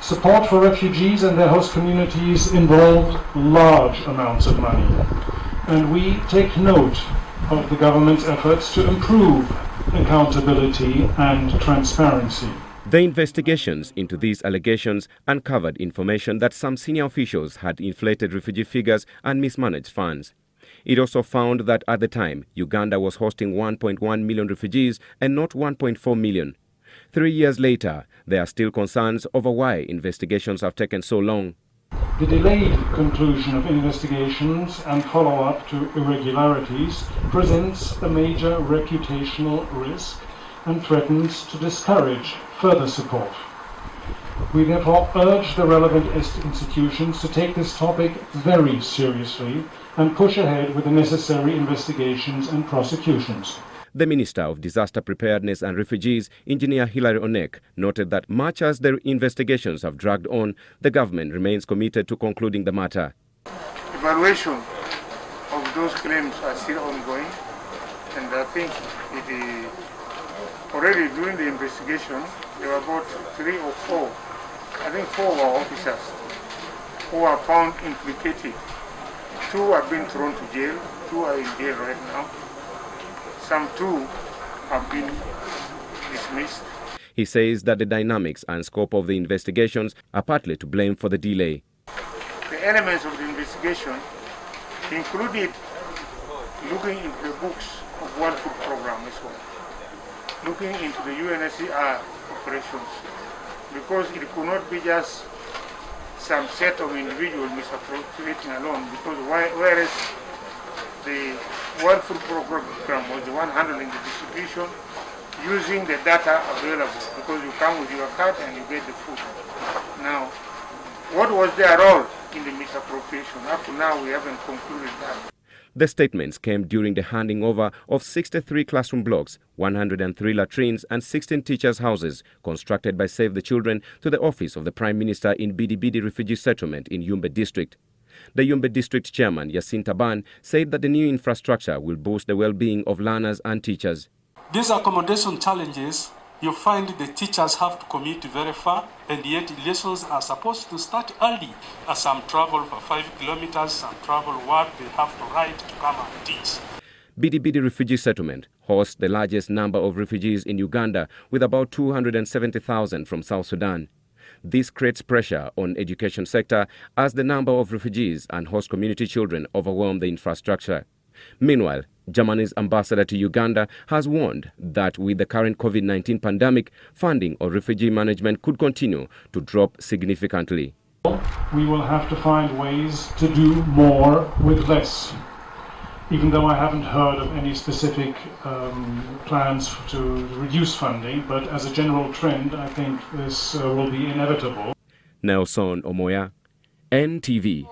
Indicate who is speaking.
Speaker 1: Support for refugees and their host communities involved large amounts of money, and we take note of the government's efforts to improve accountability and transparency.
Speaker 2: The investigations into these allegations uncovered information that some senior officials had inflated refugee figures and mismanaged funds. It also found that at the time, Uganda was hosting 1.1 million refugees and not 1.4 million. 3 years later, there are still concerns over why investigations have taken so long.
Speaker 1: The delayed conclusion of investigations and follow-up to irregularities presents a major reputational risk and threatens to discourage further support. We therefore urge the relevant institutions to take this topic very seriously and push ahead with the necessary investigations and prosecutions.
Speaker 2: The Minister of Disaster Preparedness and Refugees, Engineer Hilary Onek, noted that much as the investigations have dragged on, the government remains committed to concluding the matter.
Speaker 3: Evaluation of those claims are still ongoing, and I think already during the investigation, there were about 3 or 4, I think 4 of our officers who are found implicated. 2 have been thrown to jail, 2 are in jail right now. Some 2 have been dismissed.
Speaker 2: He says that the dynamics and scope of the investigations are partly to blame for the delay.
Speaker 3: The elements of the investigation included looking into the books of World Food Program as well, looking into the UNHCR operations, because it could not be just some set of individuals misappropriating alone, because whereas the World Food Program was the one handling the distribution using the data available, because you come with your card and you get the food. Now, what was their role in the misappropriation? Up to now, we haven't concluded that.
Speaker 2: The statements came during the handing over of 63 classroom blocks, 103 latrines and 16 teachers' houses constructed by Save the Children to the office of the Prime Minister in Bidi refugee settlement in Yumbe district. The Yumbe district chairman, Yacinta Ban, said that the new infrastructure will boost the well-being of learners and teachers.
Speaker 4: These accommodation challenges, you find the teachers have to commute very far, and yet lessons are supposed to start early. As some travel for 5 kilometers, some travel what they have to ride to come and teach.
Speaker 2: Bidi refugee settlement hosts the largest number of refugees in Uganda, with about 270,000 from South Sudan. This creates pressure on the education sector as the number of refugees and host community children overwhelm the infrastructure. Meanwhile, Germany's ambassador to Uganda has warned that with the current COVID-19 pandemic, funding of refugee management could continue to drop significantly.
Speaker 1: We will have to find ways to do more with less. Even though I haven't heard of any specific plans to reduce funding, but as a general trend, I think this will be inevitable.
Speaker 2: Nelson Omoya, NTV.